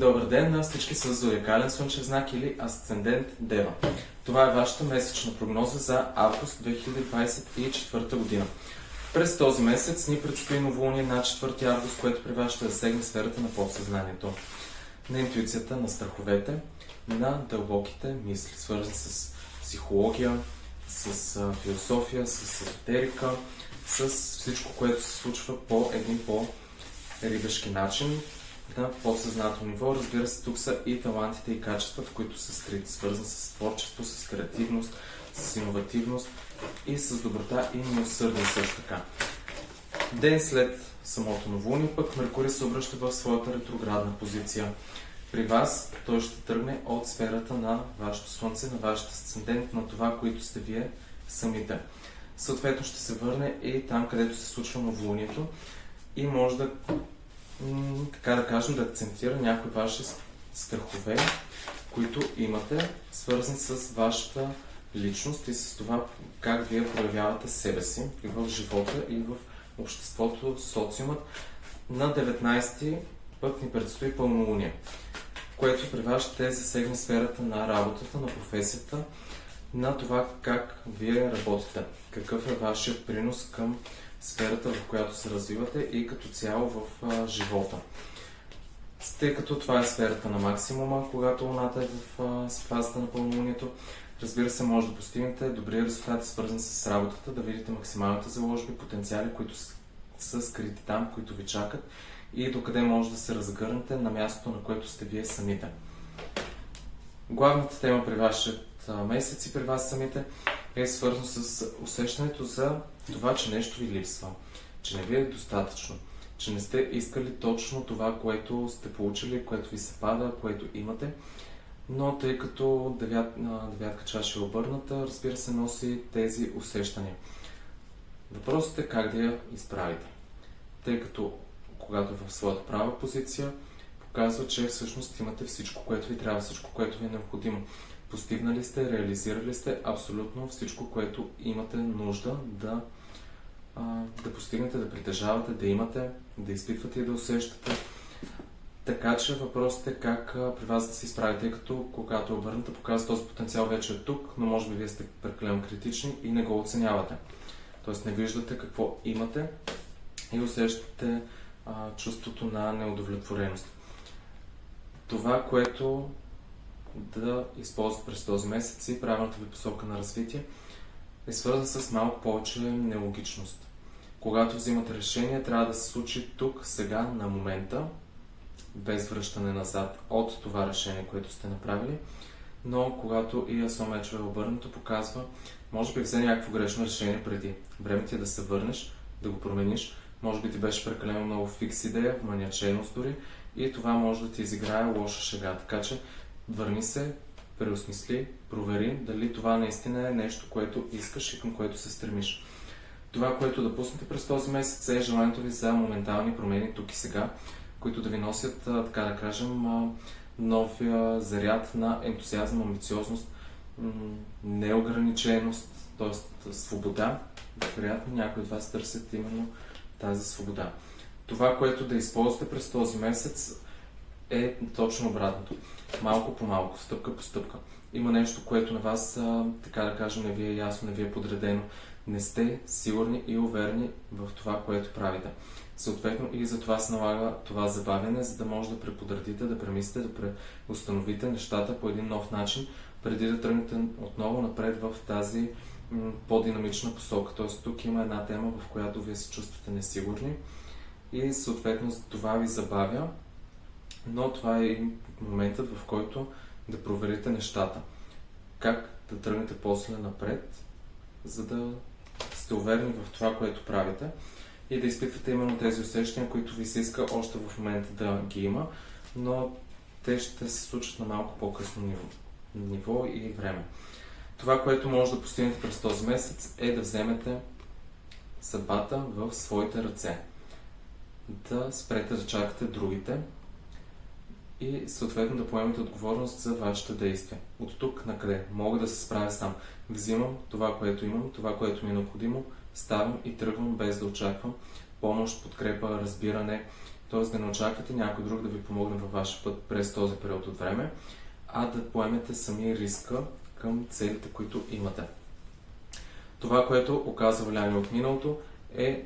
Добър ден на всички с зодиакален слънчев знак или асцендент Дева. Това е вашата месечна прогноза за август 2024 година. През този месец ни предстои новолуние на 4 август, което при вас ще засегне сферата на подсъзнанието, на интуицията, на страховете, на дълбоките мисли, свързани с психология, с философия, с езотерика, с всичко, което се случва по един по-рибешки начин, на подсъзнателно ниво. Разбира се, тук са и талантите и качествата, които са скрити, свързани с творчество, с креативност, с иновативност и с доброта и милосърдие също така. Ден след самото новолуние пък Меркурий се обръща в своята ретроградна позиция. При вас той ще тръгне от сферата на вашето слънце, на вашето асцендент, на това, което сте вие самите. Съответно ще се върне и там, където се случва новолунието и може да, така да кажем, да акцентира някои ваши страхове, които имате, свързани с вашата личност и с това как вие проявявате себе си и в живота, и в обществото, социумът. На 19-ти пък ни предстои пълнолуние, което при вас ще засегне сферата на работата, на професията, на това как вие работите, какъв е вашият принос към сферата, в която се развивате и като цяло в живота. Тъй като това е сферата на максимума, когато Луната е в фазата на пълнолунието, разбира се, може да постигнете добри резултати, свързани с работата, да видите максималните заложби, потенциали, които са скрити там, които ви чакат и докъде може да се разгърнете на мястото, на което сте вие самите. Главната тема при вашият месец и при вас самите е свързано с усещането за това, че нещо ви липсва, че не ви е достатъчно, че не сте искали точно това, което сте получили, което ви се пада, което имате, но тъй като девятка чаша е обърната, разбира се, носи тези усещания. Въпросът е как да я изправите, тъй като когато в своята права позиция показва, че всъщност имате всичко, което ви трябва, всичко, което ви е необходимо. Постигнали сте, реализирали сте абсолютно всичко, което имате нужда да постигнете, да притежавате, да имате, да изпитвате и да усещате. Така че въпросът е как при вас да се изправите, тъй като когато обърната показва този потенциал вече е тук, но може би вие сте прекалено критични и не го оценявате. Тоест не виждате какво имате и усещате чувството на неудовлетвореност. Това, което да използвате през този месец и правилната ви посока на развитие, е свързан с малко повече нелогичност. Когато взимате решение, трябва да се случи тук, сега, на момента, без връщане назад от това решение, което сте направили, но когато и асомечо е обърнато, показва, може би взе някакво грешно решение преди. Време ти е да се върнеш, да го промениш, може би ти беше прекалено много фикс идея, маниаченост дори, и това може да ти изиграе лоша шега. Така че върни се, преосмисли, провери дали това наистина е нещо, което искаш и към което се стремиш. Това, което да пуснете през този месец, е желанието ви за моментални промени тук и сега, които да ви носят, така да кажем, новия заряд на ентусиазъм, амбициозност, неограниченост, т.е. свобода. Вероятно някои от вас търсят именно тази свобода. Това, което да използвате през този месец, е точно обратното. Малко по малко, стъпка по стъпка. Има нещо, което на вас, така да кажем, не ви е ясно, не ви е подредено. Не сте сигурни и уверени в това, което правите. Съответно и за това се налага това забавяне, за да може да преподредите, да премислите, да установите нещата по един нов начин, преди да тръгнете отново напред в тази по-динамична посока. Тоест тук има една тема, в която вие се чувствате несигурни и съответно това ви забавя, но това е и моментът, в който да проверите нещата. Как да тръгнете после напред, за да сте уверени в това, което правите и да изпитвате именно тези усещания, които ви се иска още в момента да ги има, но те ще се случат на малко по-късно ниво и време. Това, което може да постигнете през този месец, е да вземете съдбата в своите ръце. Да спрете да чакате другите и съответно да поемете отговорност за вашите действия. От тук накъде мога да се справя сам. Взимам това, което имам, това, което ми е необходимо, ставам и тръгвам без да очаквам помощ, подкрепа, разбиране, т.е. да не очаквате някой друг да ви помогне във вашия път през този период от време, а да поемете сами риска към целите, които имате. Това, което оказва влияние от миналото, е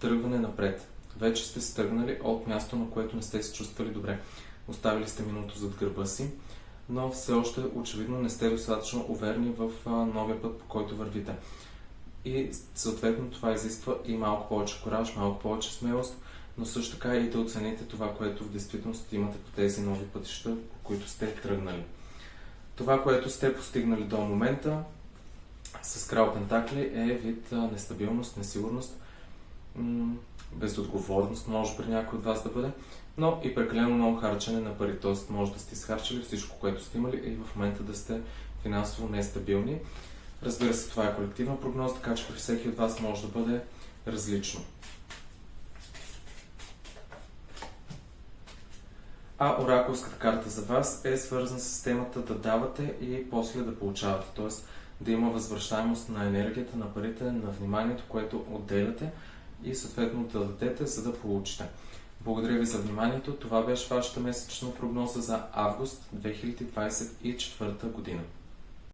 тръгване напред. Вече сте се тръгнали от място, на което не сте се чувствали добре. Оставили сте миналото зад гърба си, но все още очевидно не сте достатъчно уверени в новия път, по който вървите. И съответно това изисква и малко повече кураж, малко повече смелост, но също така и да оцените това, което в действителност имате по тези нови пътища, по които сте тръгнали. Това, което сте постигнали до момента с Крал Пентакли е вид нестабилност, несигурност, безотговорност, може при някой от вас да бъде, но и прекалено много харчене на пари, т.е. може да сте изхарчили всичко, което сте имали и в момента да сте финансово нестабилни. Разбира се, това е колективна прогноза, така че при всеки от вас може да бъде различно. А оракулската карта за вас е свързана с темата да давате и после да получавате, т.е. да има възвръщаемост на енергията, на парите, на вниманието, което отделяте и съответно да дадете, за да получите. Благодаря ви за вниманието. Това беше вашата месечна прогноза за август 2024 година.